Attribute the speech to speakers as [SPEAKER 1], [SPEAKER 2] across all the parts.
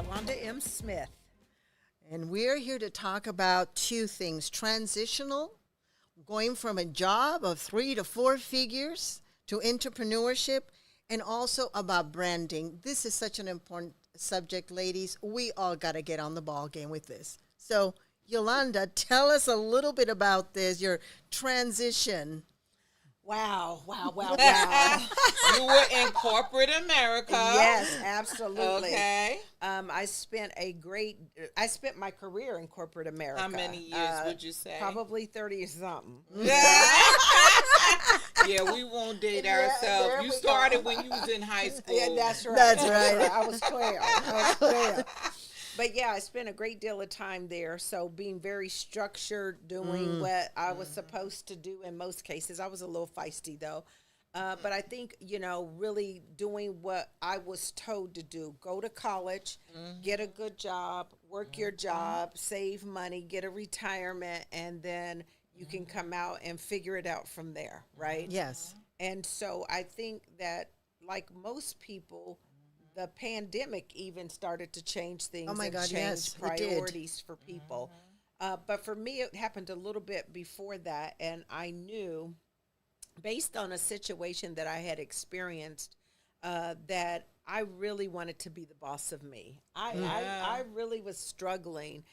[SPEAKER 1] Yolanda M. Smith.
[SPEAKER 2] And we're here to talk about two things: transitional, going from a job of 3 to 4 figures to entrepreneurship, and also about branding. This is such an important subject, ladies. We all got to get on the ball game with this. So, Yolanda, tell us a little bit about this, your transition.
[SPEAKER 1] Wow.
[SPEAKER 3] You were in corporate America.
[SPEAKER 1] Yes, absolutely.
[SPEAKER 3] Okay.
[SPEAKER 1] I spent my career in corporate America.
[SPEAKER 3] How many years would you say?
[SPEAKER 1] Probably 30 or something.
[SPEAKER 3] Yeah, we won't date ourselves. You started when you was in high school.
[SPEAKER 1] Yeah, that's right.
[SPEAKER 2] That's right.
[SPEAKER 1] I was 12. But yeah, I spent a great deal of time there. So being very structured, doing what I was supposed to do in most cases. I was a little feisty though. But I think, really doing what I was told to do. Go to college, get a good job, work your job, save money, get a retirement, and then you can come out and figure it out from there, right?
[SPEAKER 2] Yes.
[SPEAKER 1] And so I think that, like most people, the pandemic even started to change things change
[SPEAKER 2] yes,
[SPEAKER 1] priorities for people. But for me, it happened a little bit before that, and I knew, based on a situation that I had experienced, that I really wanted to be the boss of me. I really was struggling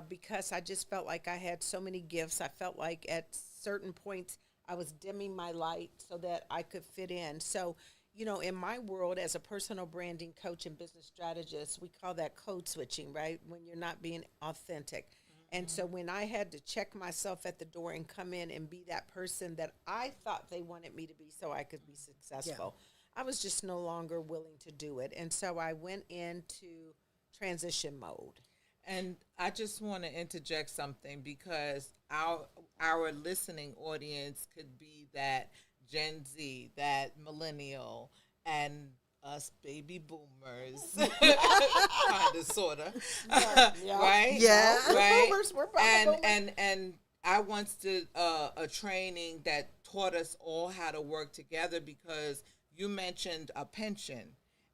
[SPEAKER 1] because I just felt like I had so many gifts. I felt like at certain points I was dimming my light so that I could fit in. So, in my world as a personal branding coach and business strategist, we call that code switching, right? When you're not being authentic. And so when I had to check myself at the door and come in and be that person that I thought they wanted me to be so I could be successful, I was just no longer willing to do it. And so I went into transition mode.
[SPEAKER 3] And I just want to interject something, because our listening audience could be that Gen Z, that millennial, and us baby boomers, kind of, sort of, right?
[SPEAKER 2] Yeah,
[SPEAKER 3] right.
[SPEAKER 1] Boomers, we're
[SPEAKER 3] And I once did a training that taught us all how to work together, because you mentioned a pension,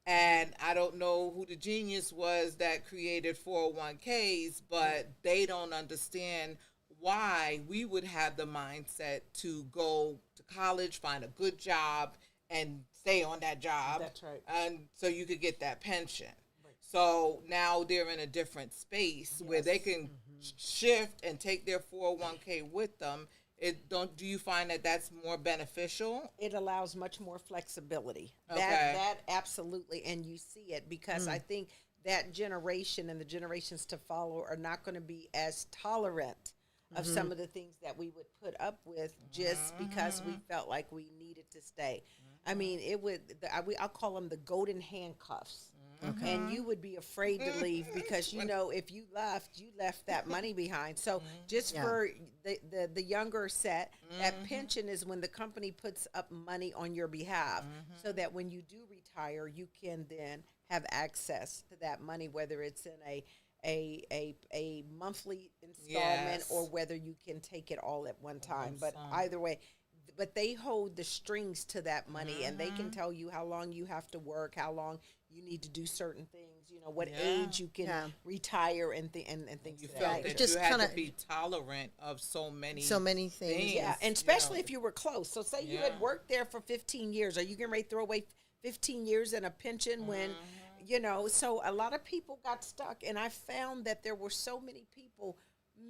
[SPEAKER 3] and I don't know who the genius was that created 401ks, but they don't understand why we would have the mindset to go to college, find a good job, and stay on that job.
[SPEAKER 1] That's right.
[SPEAKER 3] And so you could get that pension. Right. So now they're in a different space where they can shift and take their 401k with them. Do you find that that's more beneficial?
[SPEAKER 1] It allows much more flexibility.
[SPEAKER 3] Okay.
[SPEAKER 1] That absolutely, and you see it, because I think that generation and the generations to follow are not going to be as tolerant of some of the things that we would put up with just because we felt like we needed to stay. I mean, I'll call them the golden handcuffs. Okay. And you would be afraid to leave because, if you left that money behind. So just for the younger set, that pension is when the company puts up money on your behalf so that when you do retire, you can then have access to that money, whether it's in a monthly installment or whether you can take it all at one time. But either way, but they hold the strings to that money, and they can tell you how long you have to work, how long you need to do certain things, what age you can retire and things
[SPEAKER 3] you
[SPEAKER 1] like
[SPEAKER 3] felt
[SPEAKER 1] that.
[SPEAKER 3] that you had to be tolerant of so many
[SPEAKER 2] things.
[SPEAKER 1] Yeah, and especially if you were close. So say you had worked there for 15 years. Are you getting ready to throw away 15 years in a pension when, so a lot of people got stuck. And I found that there were so many people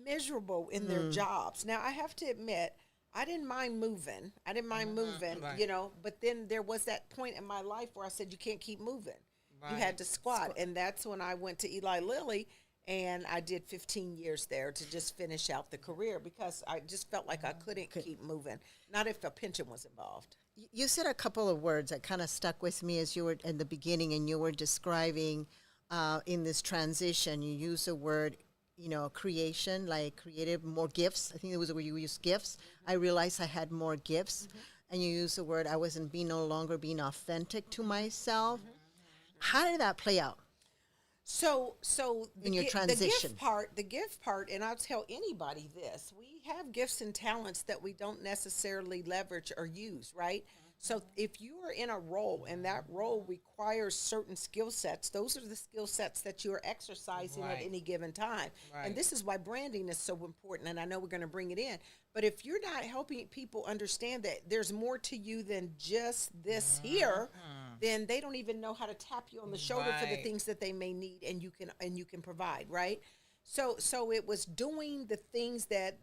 [SPEAKER 1] miserable in their jobs. Now, I have to admit, I didn't mind moving. Right. But then there was that point in my life where I said, you can't keep moving. Right. You had to squat. And that's when I went to Eli Lilly, and I did 15 years there to just finish out the career, because I just felt like I couldn't keep moving, not if a pension was involved.
[SPEAKER 2] You said a couple of words that kind of stuck with me as you were in the beginning, and you were describing in this transition. You used the word, creation, like creative, more gifts. I think it was the word you used, gifts. I realized I had more gifts. And you used the word, I wasn't no longer being authentic to myself. How did that play out?
[SPEAKER 1] So
[SPEAKER 2] in your transition,
[SPEAKER 1] the gift part, and I'll tell anybody this: we have gifts and talents that we don't necessarily leverage or use, right? So if you are in a role and that role requires certain skill sets, those are the skill sets that you are exercising at
[SPEAKER 3] Right.
[SPEAKER 1] any given time.
[SPEAKER 3] Right.
[SPEAKER 1] And this is why branding is so important. And I know we're going to bring it in. But if you're not helping people understand that there's more to you than just this here, then they don't even know how to tap you on the shoulder for the
[SPEAKER 3] Right.
[SPEAKER 1] things that they may need and you can provide, right? So it was doing the things that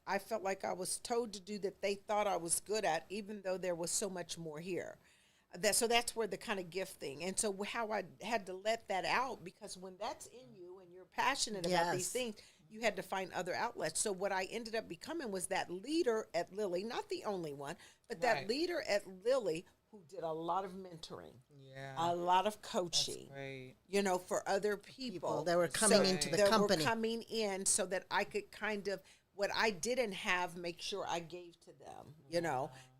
[SPEAKER 1] I felt like I was told to do that they thought I was good at, even though there was so much more here. So that's where the kind of gift thing. And so how I had to let that out, because when that's in you and you're passionate about these
[SPEAKER 2] Yes.
[SPEAKER 1] things, you had to find other outlets. So what I ended up becoming was that leader at Lilly, not the only one, but that
[SPEAKER 3] Right.
[SPEAKER 1] leader at Lilly who did a lot of mentoring,
[SPEAKER 3] Yeah.
[SPEAKER 1] a lot of coaching,
[SPEAKER 3] Great.
[SPEAKER 1] for other people
[SPEAKER 2] that were coming into the
[SPEAKER 1] that
[SPEAKER 2] company.
[SPEAKER 1] were coming in, so that I could kind of, what I didn't have, make sure I gave to them,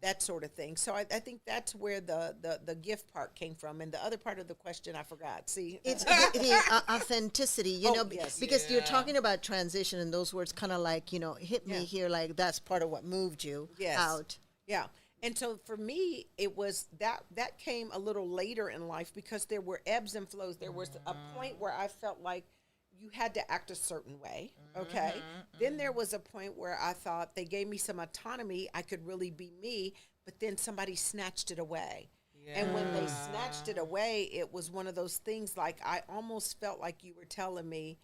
[SPEAKER 1] that sort of thing. So I think that's where the gift part came from. And the other part of the question I forgot. See,
[SPEAKER 2] It's the authenticity,
[SPEAKER 1] Oh, yes.
[SPEAKER 2] because you're
[SPEAKER 3] Yeah.
[SPEAKER 2] talking about transition, and those words kind of like, hit me
[SPEAKER 1] Yeah.
[SPEAKER 2] here, like that's part of what moved you
[SPEAKER 1] Yes.
[SPEAKER 2] out.
[SPEAKER 1] Yeah. And so for me, it was that came a little later in life, because there were ebbs and flows. There was a point where I felt like you had to act a certain way. Okay. Then there was a point where I thought they gave me some autonomy. I could really be me, but then somebody snatched it away. And when they snatched it away, it was one of those things, like I almost felt like you were telling me,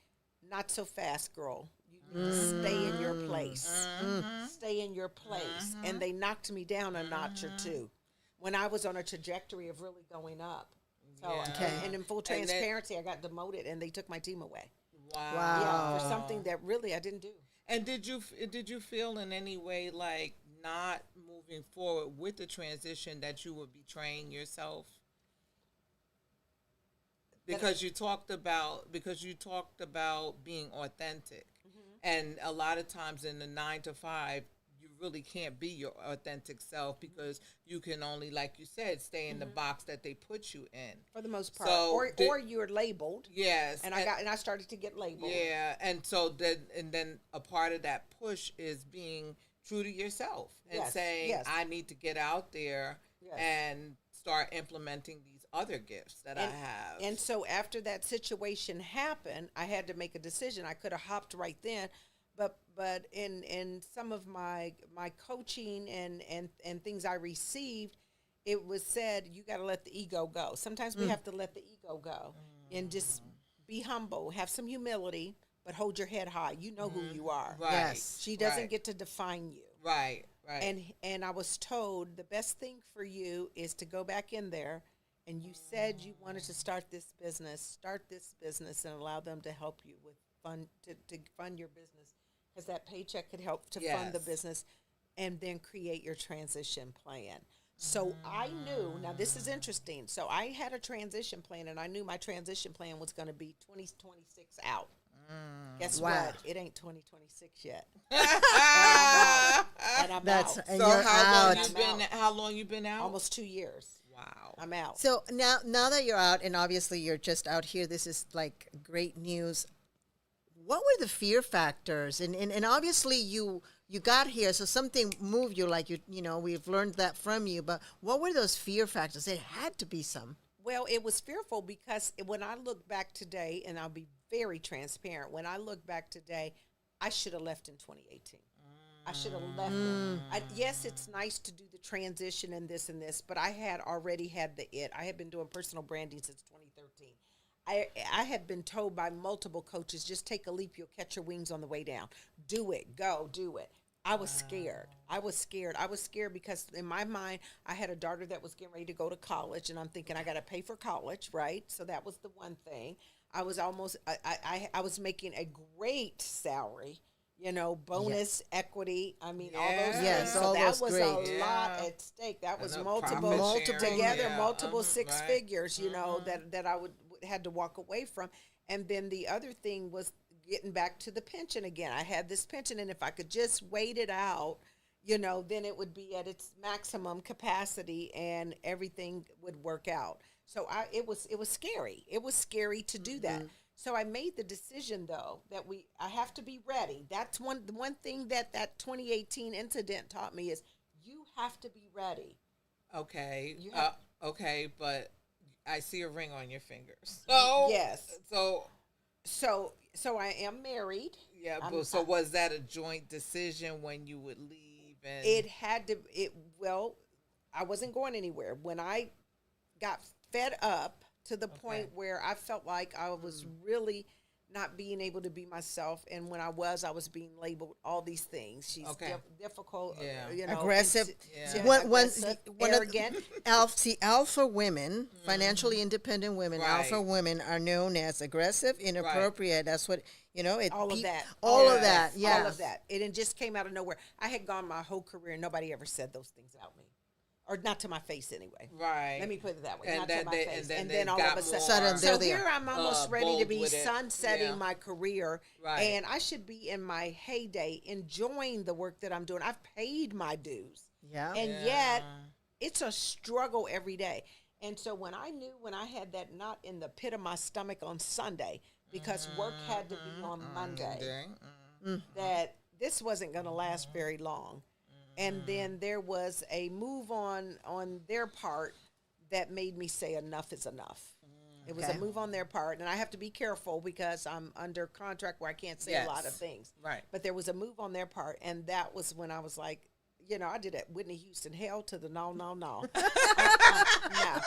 [SPEAKER 1] not so fast, girl. You need to stay in your place. Stay in your place. And they knocked me down a notch or two when I was on a trajectory of really going up. So,
[SPEAKER 3] Yeah.
[SPEAKER 2] Okay.
[SPEAKER 1] and in full
[SPEAKER 3] And then-
[SPEAKER 1] transparency, I got demoted and they took my team away.
[SPEAKER 3] Wow.
[SPEAKER 1] Yeah, for something that really I didn't do.
[SPEAKER 3] And did you feel in any way like not moving forward with the transition that you were betraying yourself? Because you talked about being authentic, and a lot of times in the 9 to 5, you really can't be your authentic self, because you can only, like you said, stay in the box that they put you in.
[SPEAKER 1] For the most part.
[SPEAKER 3] So
[SPEAKER 1] or you're labeled.
[SPEAKER 3] Yes,
[SPEAKER 1] And I started to get labeled.
[SPEAKER 3] yeah, and so then a part of that push is being true to yourself and
[SPEAKER 1] Yes,
[SPEAKER 3] saying,
[SPEAKER 1] yes.
[SPEAKER 3] I need to get out there
[SPEAKER 1] Yes.
[SPEAKER 3] and start implementing these other gifts that I have.
[SPEAKER 1] And so after that situation happened, I had to make a decision. I could have hopped right then, but in some of my coaching and things I received, it was said, you got to let the ego go. Sometimes we have to let the ego go and just be humble, have some humility, but hold your head high. You know who you are.
[SPEAKER 3] Right.
[SPEAKER 2] Yes.
[SPEAKER 1] She doesn't
[SPEAKER 3] right,
[SPEAKER 1] get to define you.
[SPEAKER 3] right.
[SPEAKER 1] And I was told the best thing for you is to go back in there, and you said you wanted to start this business, and allow them to help you with to fund your business, because that paycheck could help to fund the
[SPEAKER 3] Yes.
[SPEAKER 1] business, and then create your transition plan. So I knew, now this is interesting. So I had a transition plan, and I knew my transition plan was going to be 2026 out. Guess
[SPEAKER 2] Wow.
[SPEAKER 1] what? It ain't 2026 yet. And I'm
[SPEAKER 2] That's
[SPEAKER 1] out.
[SPEAKER 2] and
[SPEAKER 3] So
[SPEAKER 2] you're
[SPEAKER 3] how long
[SPEAKER 2] out.
[SPEAKER 3] you been? How long you been out?
[SPEAKER 1] Almost 2 years.
[SPEAKER 3] Wow.
[SPEAKER 1] I'm out.
[SPEAKER 2] So now that you're out, and obviously you're just out here, this is like great news. What were the fear factors? And obviously you got here, so something moved you, like we've learned that from you. But what were those fear factors? It had to be some.
[SPEAKER 1] Well, it was fearful because when I look back today, and I'll be very transparent, when I look back today, I should have left in 2018. I should have left it. Yes, it's nice to do the transition and this, but I had already had I had been doing personal branding since 2013. I had been told by multiple coaches, just take a leap, you'll catch your wings on the way down. Do it, go, do it. I was scared. I was scared because in my mind, I had a daughter that was getting ready to go to college, and I'm thinking I got to pay for college, right? So that was the one thing. I was I was making a great salary, bonus, equity. I mean, all those
[SPEAKER 2] Yes,
[SPEAKER 1] things.
[SPEAKER 2] all
[SPEAKER 1] So that
[SPEAKER 2] those
[SPEAKER 1] was
[SPEAKER 2] great.
[SPEAKER 1] a lot
[SPEAKER 3] Yeah.
[SPEAKER 1] at stake. That was
[SPEAKER 3] And a
[SPEAKER 1] multiple
[SPEAKER 3] profit sharing,
[SPEAKER 1] together,
[SPEAKER 3] yeah,
[SPEAKER 1] multiple six
[SPEAKER 3] right.
[SPEAKER 1] figures, that I would had to walk away from. And then the other thing was getting back to the pension again. I had this pension, and if I could just wait it out, then it would be at its maximum capacity and everything would work out. So it was scary. It was scary to do that. So I made the decision, though, that I have to be ready. That's the one thing that 2018 incident taught me is you have to be ready.
[SPEAKER 3] Okay.
[SPEAKER 1] You have-
[SPEAKER 3] Okay, but I see a ring on your fingers. So
[SPEAKER 1] Yes.
[SPEAKER 3] So
[SPEAKER 1] So I am married.
[SPEAKER 3] yeah,
[SPEAKER 1] I'm-
[SPEAKER 3] but so was that a joint decision when you would leave? And
[SPEAKER 1] It had to. Well, I wasn't going anywhere when I got fed up to the point where I felt like I was really not being able to be myself, and when I was being labeled all these things. She's difficult,
[SPEAKER 2] aggressive.
[SPEAKER 3] Yeah.
[SPEAKER 2] One
[SPEAKER 1] arrogant.
[SPEAKER 2] of the alpha women, financially independent women,
[SPEAKER 3] Right.
[SPEAKER 2] alpha women are known as aggressive, inappropriate. That's what
[SPEAKER 1] All of that.
[SPEAKER 2] All of that. Yeah.
[SPEAKER 1] All of that. It just came out of nowhere. I had gone my whole career and nobody ever said those things about me. Or not to my face anyway.
[SPEAKER 3] Right.
[SPEAKER 1] Let me put it that way.
[SPEAKER 3] And
[SPEAKER 1] not
[SPEAKER 3] then
[SPEAKER 1] to my
[SPEAKER 3] they-
[SPEAKER 1] face.
[SPEAKER 3] and then
[SPEAKER 1] then
[SPEAKER 3] they
[SPEAKER 1] all
[SPEAKER 3] got
[SPEAKER 1] of a
[SPEAKER 3] more,
[SPEAKER 1] sudden.
[SPEAKER 2] They're
[SPEAKER 1] So
[SPEAKER 2] there.
[SPEAKER 1] here I'm almost ready to
[SPEAKER 3] bold
[SPEAKER 1] be
[SPEAKER 3] with it.
[SPEAKER 1] sunsetting
[SPEAKER 3] Yeah.
[SPEAKER 1] my career.
[SPEAKER 3] Right.
[SPEAKER 1] And I should be in my heyday enjoying the work that I'm doing. I've paid my dues.
[SPEAKER 2] Yeah.
[SPEAKER 1] And
[SPEAKER 3] Yeah.
[SPEAKER 1] yet it's a struggle every day. And so when I had that knot in the pit of my stomach on Sunday, because work had to be on Monday, that this wasn't going to last very long. And then there was a move on their part that made me say enough is enough. It was a move on their part, and I have to be careful because I'm under contract where I can't say a lot of things.
[SPEAKER 3] Right.
[SPEAKER 1] But there was a move on their part, and that was when I was like, I did it. Whitney Houston, hell to the no. No, that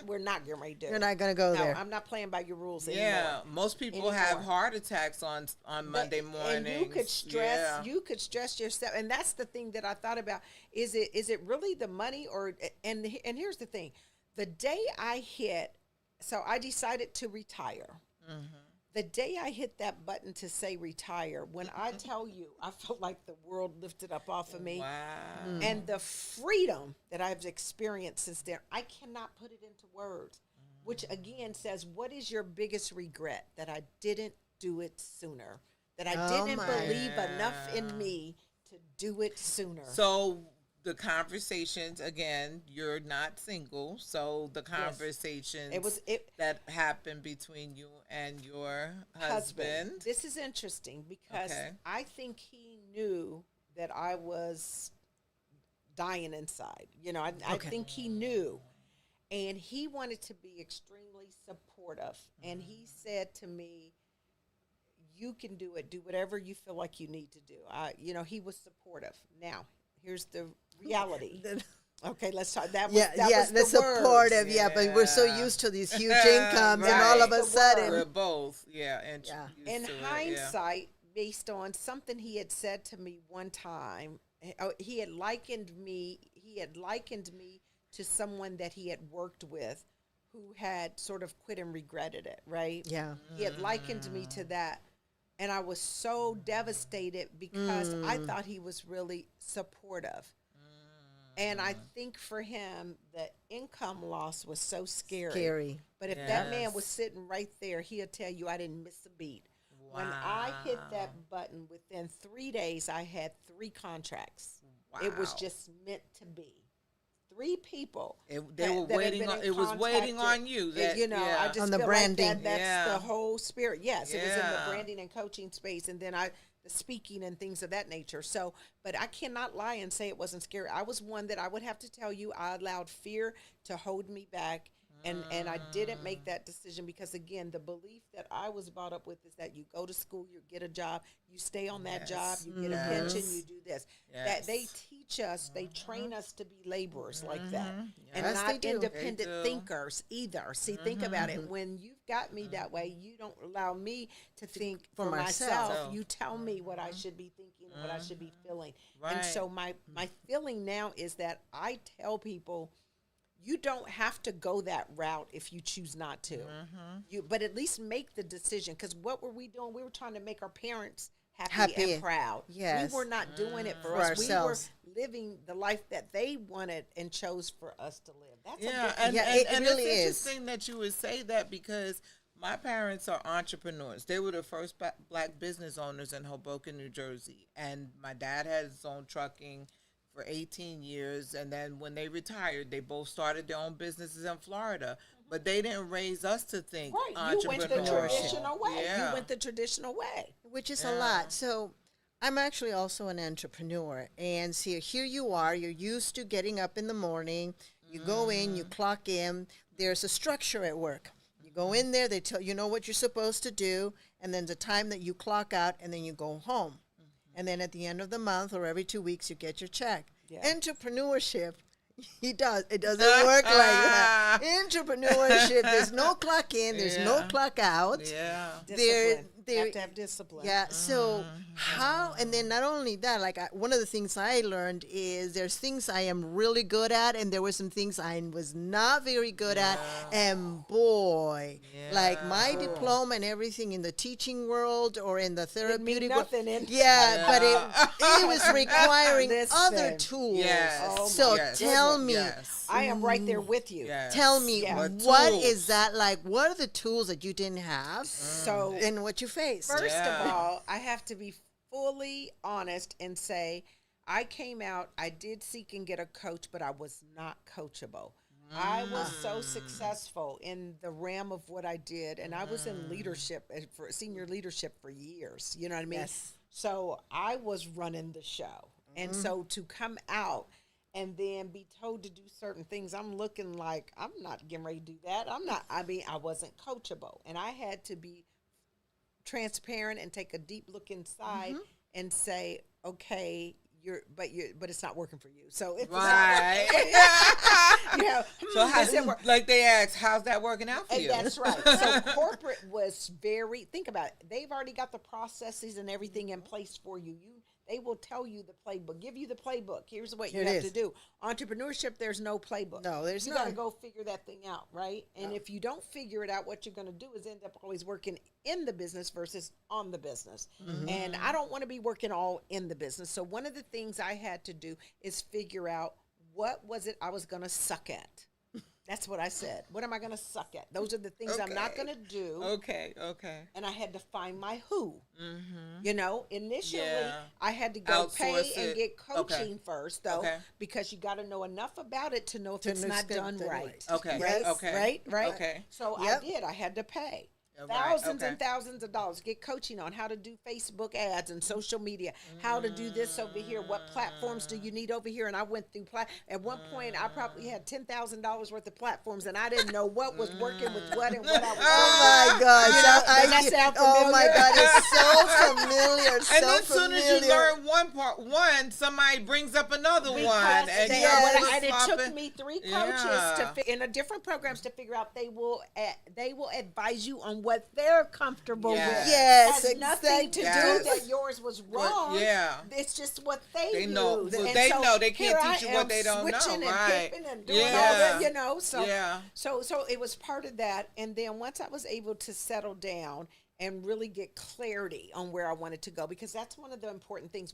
[SPEAKER 1] we're not getting ready to do.
[SPEAKER 2] You're not going to go
[SPEAKER 1] No,
[SPEAKER 2] there.
[SPEAKER 1] I'm not playing by your rules anymore.
[SPEAKER 3] Yeah, most people have heart attacks on Monday mornings.
[SPEAKER 1] And you could stress yourself, and that's the thing that I thought about. Is it really the money, or and here's the thing, the day I decided to retire. The day I hit that button to say retire, when I tell you, I felt like the world lifted up off of me.
[SPEAKER 3] Wow.
[SPEAKER 1] And the freedom that I've experienced since then, I cannot put it into words, which again says, what is your biggest regret? That I didn't do it sooner, that I didn't believe enough in me to do it sooner.
[SPEAKER 3] So the conversations, again, you're not single, so the conversations that happened between you and your husband.
[SPEAKER 1] This is interesting because I think he knew that I was dying inside. I think he knew. And he wanted to be extremely supportive. And he said to me, you can do it. Do whatever you feel like you need to do. He was supportive. Now, here's the reality. Okay, let's talk. That was the
[SPEAKER 2] supportive.
[SPEAKER 1] word.
[SPEAKER 2] Yeah, but we're so used to these huge incomes, and all of a sudden,
[SPEAKER 3] we're both.
[SPEAKER 1] In hindsight, based on something he had said to me one time, he had likened me to someone that he had worked with, who had sort of quit and regretted it. Right?
[SPEAKER 2] Yeah,
[SPEAKER 1] he had likened me to that. And I was so devastated because I thought he was really supportive. And I think for him, the income loss was so scary. But if that man was sitting right there, he'll tell you I didn't miss a beat. Wow. When I hit that button, within 3 days, I had 3 contracts. Wow. It was just meant to be. 3 people.
[SPEAKER 3] They were waiting on. It was waiting on you.
[SPEAKER 1] I just
[SPEAKER 2] on the
[SPEAKER 1] feel
[SPEAKER 2] branding.
[SPEAKER 1] like that's the whole spirit. Yes, it was in the branding and coaching space, and then the speaking and things of that nature. So, but I cannot lie and say it wasn't scary. I was one that I would have to tell you I allowed fear to hold me back. And I didn't make that decision because, again, the belief that I was brought up with is that you go to school, you get a job, you stay on that job, you get a pension, you do this. That they teach us, they train us to be laborers like that, and not independent thinkers either. See, think about it. When you've got me that way, you don't allow me to think for myself. You tell me what I should be thinking, what I should be feeling. Right. And so my feeling now is that I tell people, you don't have to go that route if you choose not to. But at least make the decision. Because what were we doing? We were trying to make our parents happy and proud.
[SPEAKER 2] Yes.
[SPEAKER 1] We were not doing it for
[SPEAKER 2] us.
[SPEAKER 1] Ourselves. We were living the life that they wanted and chose for us to live. That's
[SPEAKER 2] it really
[SPEAKER 3] is. It's interesting that you would say that because my parents are entrepreneurs. They were the first black business owners in Hoboken, New Jersey. And my dad had his own trucking for 18 years, and then when they retired, they both started their own businesses in Florida. But they didn't raise us to think entrepreneurship.
[SPEAKER 1] You went the traditional way. You went the traditional way.
[SPEAKER 2] Which is a lot. So I'm actually also an entrepreneur. And see, here you are, you're used to getting up in the morning, you go in, you clock in, there's a structure at work. You go in there, they tell you know what you're supposed to do, and then the time that you clock out, and then you go home. And then at the end of the month or every 2 weeks, you get your check.
[SPEAKER 1] Yeah.
[SPEAKER 2] Entrepreneurship, it doesn't work like that. Entrepreneurship, there's no clock in, there's no clock out.
[SPEAKER 3] Yeah.
[SPEAKER 1] Discipline. You have to have discipline.
[SPEAKER 2] Yeah. So how? And then not only that, like one of the things I learned is there's things I am really good at, and there were some things I was not very good at. And boy, like my diploma and everything in the teaching world or in the therapeutic world,
[SPEAKER 1] nothing in.
[SPEAKER 2] but it was requiring other tools.
[SPEAKER 3] Yes.
[SPEAKER 1] Oh
[SPEAKER 2] So
[SPEAKER 1] my
[SPEAKER 2] tell me.
[SPEAKER 3] Yes.
[SPEAKER 1] I am right there with you.
[SPEAKER 3] Yes.
[SPEAKER 2] Tell me,
[SPEAKER 1] Yeah.
[SPEAKER 2] what
[SPEAKER 3] tools?
[SPEAKER 2] is that like? What are the tools that you didn't have
[SPEAKER 1] So
[SPEAKER 2] and what you faced?
[SPEAKER 1] first
[SPEAKER 3] Yeah.
[SPEAKER 1] of all, I have to be fully honest and say I came out, I did seek and get a coach, but I was not coachable. I was so successful in the realm of what I did, and I was in leadership, for senior leadership for years. You know what I mean?
[SPEAKER 2] Yes.
[SPEAKER 1] So I was running the show. And so to come out and then be told to do certain things, I'm looking like I'm not getting ready to do that. I wasn't coachable. And I had to be transparent and take a deep look inside and say, okay, but it's not working for you. So it's
[SPEAKER 3] Right. So
[SPEAKER 1] does it work?
[SPEAKER 3] like they asked, how's that working out for
[SPEAKER 1] And
[SPEAKER 3] you?
[SPEAKER 1] that's right. So corporate was think about it. They've already got the processes and everything in place for you. They will tell you the playbook, give you the playbook. Here's what you have to do. Entrepreneurship, there's no playbook.
[SPEAKER 2] No, there's
[SPEAKER 1] you
[SPEAKER 2] none.
[SPEAKER 1] got to go figure that thing out, right? And if you don't figure it out, what you're going to do is end up always working in the business versus on the business. And I don't want to be working all in the business. So one of the things I had to do is figure out what was it I was going to suck at. That's what I said. What am I going to suck at? Those are the things I'm not going to do.
[SPEAKER 3] Okay.
[SPEAKER 1] And I had to find my who. You know, initially I had to go
[SPEAKER 3] Outsource
[SPEAKER 1] pay and
[SPEAKER 3] it.
[SPEAKER 1] get coaching first, though,
[SPEAKER 3] Okay.
[SPEAKER 1] because you got to know enough about it to know if it's not done right.
[SPEAKER 3] Okay.
[SPEAKER 1] Right?
[SPEAKER 3] Okay.
[SPEAKER 1] Right?
[SPEAKER 3] Okay.
[SPEAKER 1] So I did. I had to pay.
[SPEAKER 3] Right,
[SPEAKER 1] Thousands
[SPEAKER 3] okay.
[SPEAKER 1] and thousands of dollars. Get coaching on how to do Facebook ads and social media, how to do this over here, what platforms do you need over here. And I went through, at one point, I probably had $10,000 worth of platforms, and I didn't know what was working with what and what I was
[SPEAKER 2] Oh my God!
[SPEAKER 1] Does that sound
[SPEAKER 2] Oh my
[SPEAKER 1] familiar?
[SPEAKER 2] God! It's so familiar.
[SPEAKER 3] And
[SPEAKER 2] so
[SPEAKER 3] then as soon as you
[SPEAKER 2] familiar.
[SPEAKER 3] learn one, somebody brings up another one.
[SPEAKER 1] Because
[SPEAKER 3] And
[SPEAKER 1] and it
[SPEAKER 3] swapping.
[SPEAKER 1] took me 3 coaches
[SPEAKER 3] Yeah.
[SPEAKER 1] in a different programs to figure out they will advise you on what they're comfortable with.
[SPEAKER 2] Yes,
[SPEAKER 1] Has nothing to
[SPEAKER 3] exactly.
[SPEAKER 1] do that yours was wrong.
[SPEAKER 3] yeah.
[SPEAKER 1] It's just what they
[SPEAKER 3] They know.
[SPEAKER 1] use.
[SPEAKER 3] Well,
[SPEAKER 1] And
[SPEAKER 3] they
[SPEAKER 1] so
[SPEAKER 3] know. They can't
[SPEAKER 1] here
[SPEAKER 3] teach you
[SPEAKER 1] I
[SPEAKER 3] what
[SPEAKER 1] am
[SPEAKER 3] they don't know,
[SPEAKER 1] switching and
[SPEAKER 3] right.
[SPEAKER 1] pipping and doing all
[SPEAKER 3] Yeah.
[SPEAKER 1] that, you know. So
[SPEAKER 3] Yeah.
[SPEAKER 1] so it was part of that. And then once I was able to settle down and really get clarity on where I wanted to go, because that's one of the important things.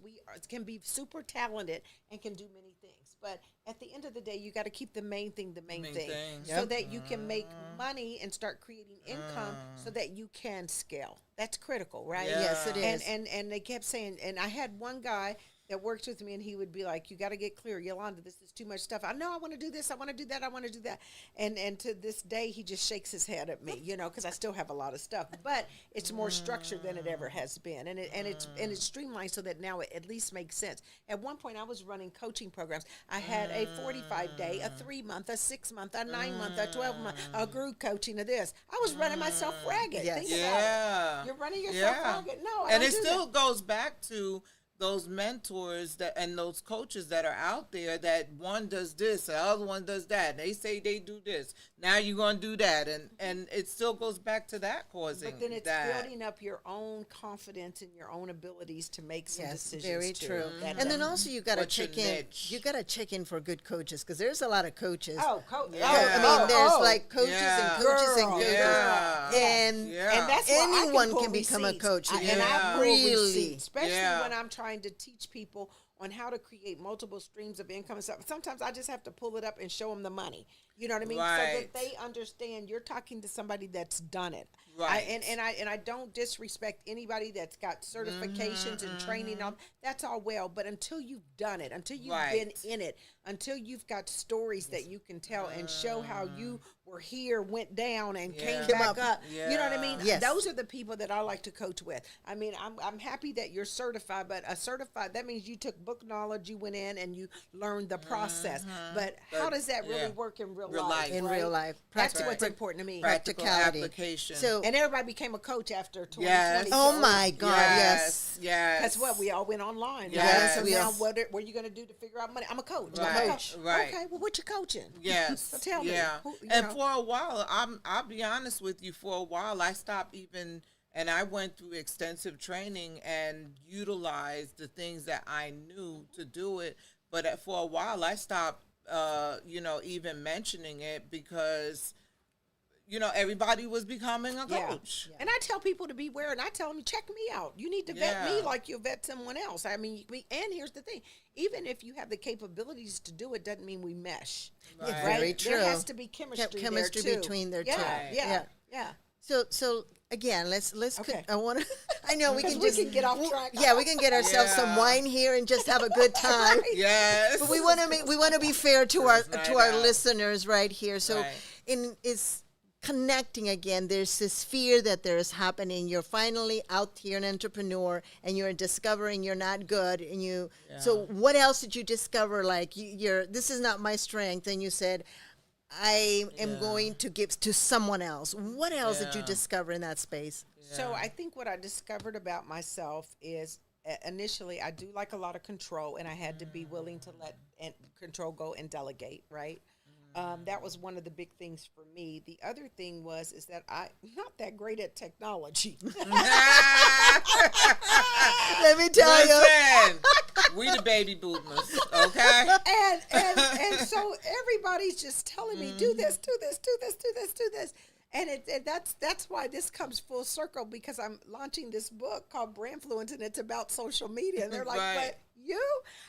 [SPEAKER 1] Can be super talented and can do many things, but at the end of the day, you got to keep the main thing the main thing, so that you can make money and start creating income, so that you can scale. That's critical, right?
[SPEAKER 3] Yeah.
[SPEAKER 2] Yes, it is.
[SPEAKER 1] And they kept saying, and I had one guy that works with me, and he would be like, you got to get clear, Yolanda, this is too much stuff. I know I want to do this, I want to do that, I want to do that. And to this day, he just shakes his head at me, you know, because I still have a lot of stuff, but it's more structured than it ever has been. And it's streamlined so that now it at least makes sense. At one point, I was running coaching programs. I had a 45-day, a 3-month, a 6-month, a 9-month, a 12-month, a group coaching of this. I was running myself ragged.
[SPEAKER 2] Yes.
[SPEAKER 1] Think about it. You're running yourself ragged. No, I
[SPEAKER 3] and
[SPEAKER 1] don't
[SPEAKER 3] it
[SPEAKER 1] do
[SPEAKER 3] still
[SPEAKER 1] that.
[SPEAKER 3] goes back to those mentors that and those coaches that are out there, that one does this, the other one does that. They say they do this. Now you're going to do that. And it still goes back to that causing
[SPEAKER 1] But then it's
[SPEAKER 3] that.
[SPEAKER 1] building up your own confidence and your own abilities to make some
[SPEAKER 2] Yes,
[SPEAKER 1] decisions.
[SPEAKER 2] very
[SPEAKER 1] too.
[SPEAKER 2] true.
[SPEAKER 1] That
[SPEAKER 2] And then
[SPEAKER 1] does-
[SPEAKER 2] also you got to
[SPEAKER 3] What's your
[SPEAKER 2] check in.
[SPEAKER 3] niche?
[SPEAKER 2] You got to check in for good coaches, because there's a lot of coaches.
[SPEAKER 1] oh,
[SPEAKER 3] Yeah.
[SPEAKER 2] I mean, there's
[SPEAKER 1] oh.
[SPEAKER 2] like coaches
[SPEAKER 3] Yeah.
[SPEAKER 2] and coaches and
[SPEAKER 1] Girl.
[SPEAKER 2] coaches.
[SPEAKER 3] Yeah.
[SPEAKER 2] And
[SPEAKER 3] Yeah.
[SPEAKER 1] And that's why I
[SPEAKER 2] anyone
[SPEAKER 1] pull
[SPEAKER 2] can become a
[SPEAKER 1] receipts.
[SPEAKER 2] coach.
[SPEAKER 1] And I pull
[SPEAKER 2] Really.
[SPEAKER 1] receipts, especially
[SPEAKER 3] Yeah.
[SPEAKER 1] when I'm trying to teach people on how to create multiple streams of income and stuff. Sometimes I just have to pull it up and show them the money. You know what I mean? So
[SPEAKER 3] Right.
[SPEAKER 1] that they understand you're talking to somebody that's done it.
[SPEAKER 3] Right.
[SPEAKER 1] And I don't disrespect anybody that's got certifications and training on. That's all well, but until you've done it, until you've been
[SPEAKER 3] Right.
[SPEAKER 1] in it, until you've got stories that you can tell and show how you were here, went down, and
[SPEAKER 3] Yeah.
[SPEAKER 1] came
[SPEAKER 2] Came
[SPEAKER 1] back
[SPEAKER 2] up.
[SPEAKER 1] up. You know what I mean?
[SPEAKER 2] Yes.
[SPEAKER 1] Those are the people that I like to coach with. I mean, I'm happy that you're certified, but a certified, that means you took book knowledge, you went in and you learned the process. But how
[SPEAKER 3] But,
[SPEAKER 1] does that really
[SPEAKER 3] yeah.
[SPEAKER 1] work in real
[SPEAKER 3] Real
[SPEAKER 1] life?
[SPEAKER 3] life.
[SPEAKER 2] In
[SPEAKER 1] right?
[SPEAKER 2] real life.
[SPEAKER 1] That's
[SPEAKER 2] Practical-
[SPEAKER 1] what's important to me.
[SPEAKER 3] Practical
[SPEAKER 2] Practicality.
[SPEAKER 3] application.
[SPEAKER 2] So,
[SPEAKER 1] And everybody became a coach after 2020.
[SPEAKER 3] Yes.
[SPEAKER 2] oh
[SPEAKER 1] So
[SPEAKER 2] my God, yes.
[SPEAKER 3] Yes.
[SPEAKER 1] Guess what? We all went online.
[SPEAKER 3] Yes.
[SPEAKER 1] So
[SPEAKER 2] we
[SPEAKER 1] now
[SPEAKER 2] all-
[SPEAKER 1] what are you going to do to figure out money? I'm a coach.
[SPEAKER 3] Right,
[SPEAKER 1] I'm a coach.
[SPEAKER 3] right.
[SPEAKER 1] Okay, well, what you coaching?
[SPEAKER 3] Yes.
[SPEAKER 1] So tell me.
[SPEAKER 3] Yeah.
[SPEAKER 1] Who- you
[SPEAKER 3] And
[SPEAKER 1] know.
[SPEAKER 3] for a while, I'll be honest with you. For a while, I stopped even, and I went through extensive training and utilized the things that I knew to do it. But for a while, I stopped, even mentioning it because, everybody was becoming a
[SPEAKER 1] Yeah.
[SPEAKER 3] coach.
[SPEAKER 1] And I tell people to beware, and I tell them, check me out. You need to vet me
[SPEAKER 3] Yeah.
[SPEAKER 1] like you vet someone else. I mean, and here's the thing: even if you have the capabilities to do it, doesn't mean we mesh.
[SPEAKER 3] Right.
[SPEAKER 1] Right?
[SPEAKER 2] Very true.
[SPEAKER 1] There has to be chemistry.
[SPEAKER 2] Chemistry
[SPEAKER 1] there too.
[SPEAKER 2] between their two.
[SPEAKER 1] Yeah,
[SPEAKER 3] Right.
[SPEAKER 1] yeah, yeah.
[SPEAKER 2] So again, let's
[SPEAKER 1] Okay.
[SPEAKER 2] I want to. I know we
[SPEAKER 1] Because
[SPEAKER 2] can
[SPEAKER 1] we
[SPEAKER 2] just
[SPEAKER 1] can get off track.
[SPEAKER 2] Yeah, we can get ourselves some
[SPEAKER 3] Yeah.
[SPEAKER 2] wine here and just have a good time.
[SPEAKER 1] Right.
[SPEAKER 3] Yes.
[SPEAKER 2] But we want to be fair to our
[SPEAKER 3] Right
[SPEAKER 2] to our
[SPEAKER 3] out.
[SPEAKER 2] listeners right here. So
[SPEAKER 3] Right.
[SPEAKER 2] it's connecting again. There's this fear that there is happening. You're finally out here, an entrepreneur, and you're discovering you're not good. And so what else did you discover? Like you're this is not my strength, and you said, I am going to give to someone else. What else did you
[SPEAKER 3] Yeah.
[SPEAKER 2] discover in that space?
[SPEAKER 1] So I think what I discovered about myself is initially I do like a lot of control, and I had to be willing to let control go and delegate, right? That was one of the big things for me. The other thing is that I'm not that great at technology.
[SPEAKER 2] Let me tell you.
[SPEAKER 3] Listen, we the baby boomers, okay?
[SPEAKER 1] and so everybody's just telling me, do this, do this, do this, do this, do this. And that's why this comes full circle, because I'm launching this book called Brandfluence, and it's about social media. And they're like,
[SPEAKER 3] Right.
[SPEAKER 1] but you?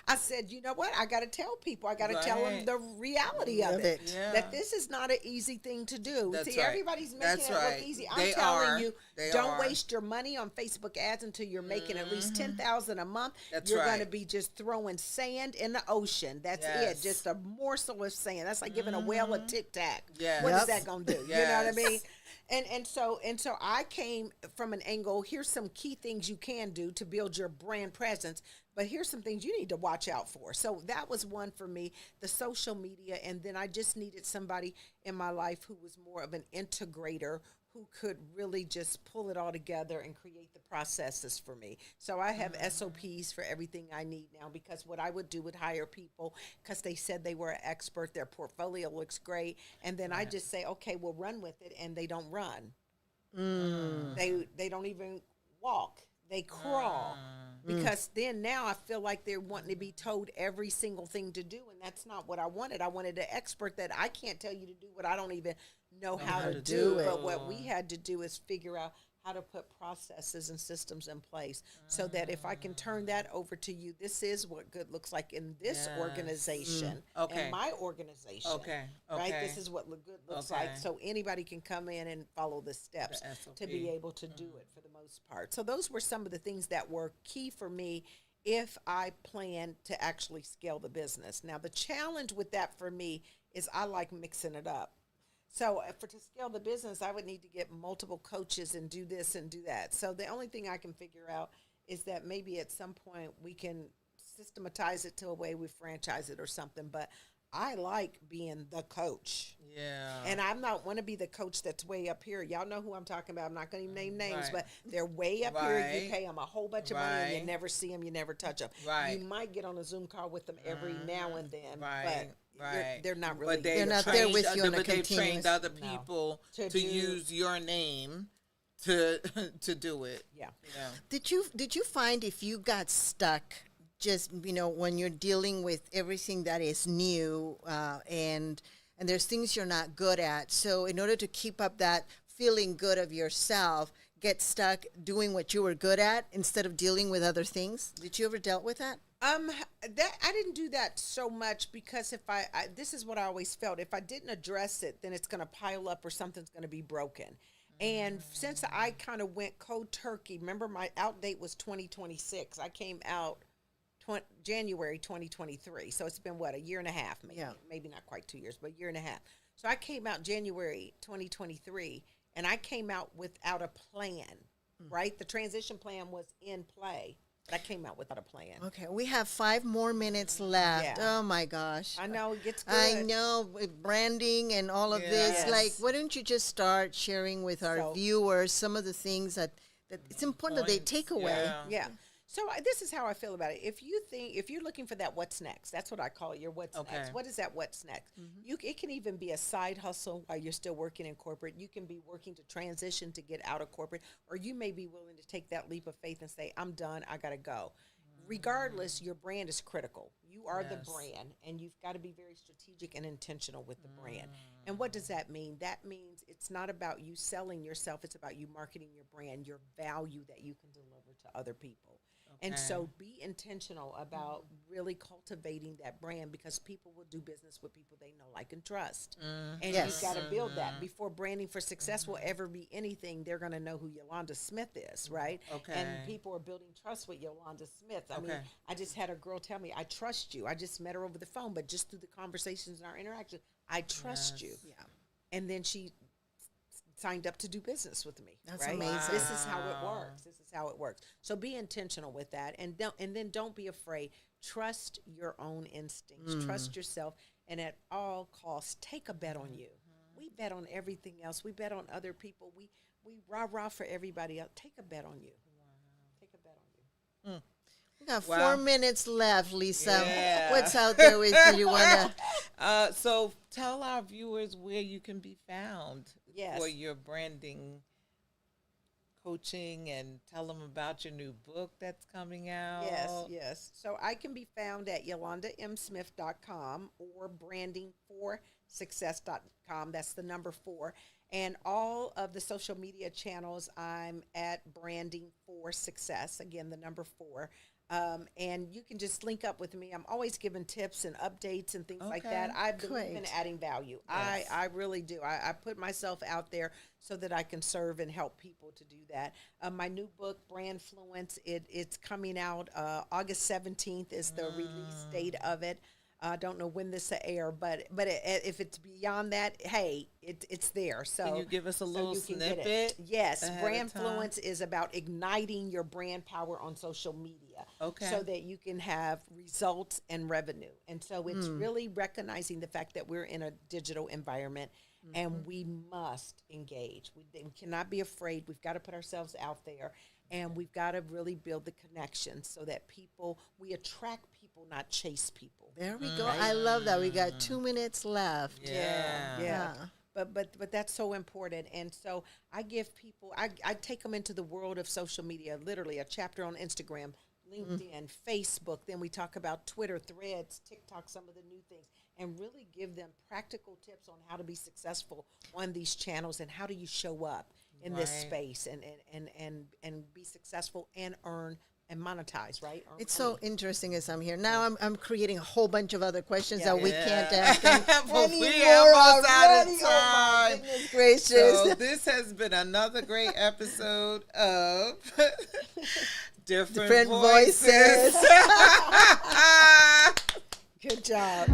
[SPEAKER 1] I said, you know what? I got to tell people. I got to tell them
[SPEAKER 3] Right.
[SPEAKER 1] the reality of
[SPEAKER 2] Love
[SPEAKER 1] it.
[SPEAKER 2] it.
[SPEAKER 3] Yeah.
[SPEAKER 1] That this is not an easy thing to do.
[SPEAKER 3] That's
[SPEAKER 1] See,
[SPEAKER 3] right.
[SPEAKER 1] everybody's making
[SPEAKER 3] That's
[SPEAKER 1] it
[SPEAKER 3] right.
[SPEAKER 1] look easy. I'm
[SPEAKER 3] They
[SPEAKER 1] telling
[SPEAKER 3] are.
[SPEAKER 1] you,
[SPEAKER 3] They
[SPEAKER 1] don't
[SPEAKER 3] are.
[SPEAKER 1] waste your money on Facebook ads until you're making at least $10,000 a month.
[SPEAKER 3] That's
[SPEAKER 1] You're
[SPEAKER 3] right.
[SPEAKER 1] going to be just throwing sand in the ocean. That's
[SPEAKER 3] Yes.
[SPEAKER 1] it. Just a morsel of sand. That's like giving a whale a Tic Tac.
[SPEAKER 3] Yes.
[SPEAKER 1] What is
[SPEAKER 2] Yep.
[SPEAKER 1] that going to do? You know what I mean? And so I came from an angle. Here's some key things you can do to build your brand presence, but here's some things you need to watch out for. So that was one for me, the social media, and then I just needed somebody in my life who was more of an integrator, who could really just pull it all together and create the processes for me. So I have SOPs for everything I need now, because what I would do would hire people because they said they were an expert, their portfolio looks great, and then I just say, okay, we'll run with it, and they don't run. They don't even walk. They crawl. Because then now I feel like they're wanting to be told every single thing to do, and that's not what I wanted. I wanted an expert that I can't tell you to do what I don't even know how to do.
[SPEAKER 2] it.
[SPEAKER 1] But what we had to do is figure out how to put processes and systems in place so that if I can turn that over to you, this is what good looks like in this
[SPEAKER 3] Yes.
[SPEAKER 1] organization
[SPEAKER 3] Okay.
[SPEAKER 1] and my organization.
[SPEAKER 3] Okay.
[SPEAKER 1] Right?
[SPEAKER 3] Okay.
[SPEAKER 1] This is what good looks
[SPEAKER 3] Okay.
[SPEAKER 1] like. So anybody can come in and follow the steps
[SPEAKER 3] The
[SPEAKER 1] to be
[SPEAKER 3] SOP.
[SPEAKER 1] able to do it for the most part. So those were some of the things that were key for me if I plan to actually scale the business. Now, the challenge with that for me is I like mixing it up. So to scale the business, I would need to get multiple coaches and do this and do that. So the only thing I can figure out is that maybe at some point we can systematize it to a way we franchise it or something. But I like being the coach.
[SPEAKER 3] Yeah.
[SPEAKER 1] And I'm not want to be the coach that's way up here. Y'all know who I'm talking about. I'm not going to name names,
[SPEAKER 3] Right.
[SPEAKER 1] but they're way up here. You
[SPEAKER 3] Right.
[SPEAKER 1] pay them a whole bunch of money and you
[SPEAKER 3] Right.
[SPEAKER 1] never see them. You never touch them.
[SPEAKER 3] Right.
[SPEAKER 1] You might get on a Zoom call with them every now and then,
[SPEAKER 3] Right.
[SPEAKER 1] but
[SPEAKER 3] Right.
[SPEAKER 1] they're not really.
[SPEAKER 3] But they've
[SPEAKER 2] They're not there
[SPEAKER 3] trained
[SPEAKER 2] with you on a
[SPEAKER 3] but they've
[SPEAKER 2] continuous-
[SPEAKER 3] trained other
[SPEAKER 1] No.
[SPEAKER 3] people
[SPEAKER 1] To
[SPEAKER 3] to
[SPEAKER 1] do-
[SPEAKER 3] use your name to to do it.
[SPEAKER 1] Yeah.
[SPEAKER 3] You know?
[SPEAKER 2] Did you find if you got stuck just when you're dealing with everything that is new and there's things you're not good at, so in order to keep up that feeling good of yourself, get stuck doing what you were good at instead of dealing with other things? Did you ever dealt with that?
[SPEAKER 1] That I didn't do that so much because if I this is what I always felt. If I didn't address it, then it's going to pile up or something's going to be broken. And since I kind of went cold turkey, remember my out date was 2026. I came out January 2023. So it's been what, a year and a half, maybe,
[SPEAKER 2] Yeah.
[SPEAKER 1] maybe not quite 2 years, but a year and a half. So I came out January 2023, and I came out without a plan, right? The transition plan was in play, but I came out without a plan.
[SPEAKER 2] Okay, we have 5 more minutes left.
[SPEAKER 1] Yeah.
[SPEAKER 2] Oh my gosh.
[SPEAKER 1] I know it gets good.
[SPEAKER 2] I know, with branding and all of this.
[SPEAKER 1] Yes.
[SPEAKER 2] Like, why don't you just start sharing with our
[SPEAKER 1] So-
[SPEAKER 2] viewers some of the things that it's important that they take away.
[SPEAKER 1] Yeah. So this is how I feel about it. If you're looking for that what's next, that's what I call it, your what's next. What is that what's next? It can even be a side hustle while you're still working in corporate. You can be working to transition to get out of corporate, or you may be willing to take that leap of faith and say, I'm done, I got to go. Regardless, your brand is critical. You are the brand, and you've got to be very strategic and intentional with the brand. And what does that mean? That means it's not about you selling yourself. It's about you marketing your brand, your value that you can deliver to other people. And so be intentional about really cultivating that brand, because people will do business with people they know, like, and trust. And you've got to build that. Before branding for success will ever be anything, they're going to know who Yolanda Smith is, right? And people are building trust with Yolanda Smith. I mean, I just had a girl tell me, I trust you. I just met her over the phone, but just through the conversations and our interaction, I trust you. Yeah. And then she signed up to do business with me.
[SPEAKER 2] That's
[SPEAKER 1] right?
[SPEAKER 2] amazing.
[SPEAKER 1] This is how it works. This is how it works. So be intentional with that, and then don't be afraid. Trust your own instincts. Trust yourself, and at all costs, take a bet on you. We bet on everything else. We bet on other people. We rah for everybody else. Take a bet on you. Take a bet on you.
[SPEAKER 2] We got 4 minutes left, Lisa.
[SPEAKER 3] Yeah.
[SPEAKER 2] What's out there with you want to?
[SPEAKER 3] So tell our viewers where you can be found for your branding coaching, and tell them about your new book that's coming out.
[SPEAKER 1] Yes. So I can be found at yolandamsmith.com or brandingforsuccess.com. That's the number 4. And all of the social media channels, I'm at Branding for Success. Again, the number 4. And you can just link up with me. I'm always giving tips and updates and things like that. I believe in adding value. Yes. I really do. I put myself out there so that I can serve and help people to do that. My new book, Brand Fluence, it's coming out August 17th is the release date of it. I don't know when this will air, but if it's beyond that, hey, it's there. So
[SPEAKER 3] can you give us a little snippet?
[SPEAKER 1] Yes, Brand Fluence is about igniting your brand power on social media, so that you can have results and revenue. And so it's really recognizing the fact that we're in a digital environment, and we must engage. We cannot be afraid. We've got to put ourselves out there. And we've got to really build the connection so that we attract people, not chase people.
[SPEAKER 2] There we go. Right? I love that. We got 2 minutes left.
[SPEAKER 1] Yeah. But that's so important. And so I give people, I take them into the world of social media, literally a chapter on Instagram, LinkedIn, Facebook. Then we talk about Twitter, Threads, TikTok, some of the new things, and really give them practical tips on how to be successful on these channels and how do you show up in this space and be successful and earn and monetize, right?
[SPEAKER 2] It's so interesting as I'm here. Now I'm creating a whole bunch of other questions that we can't ask anymore already. Oh my goodness gracious.
[SPEAKER 3] So this has been another great episode of Different Voices.
[SPEAKER 1] Good job.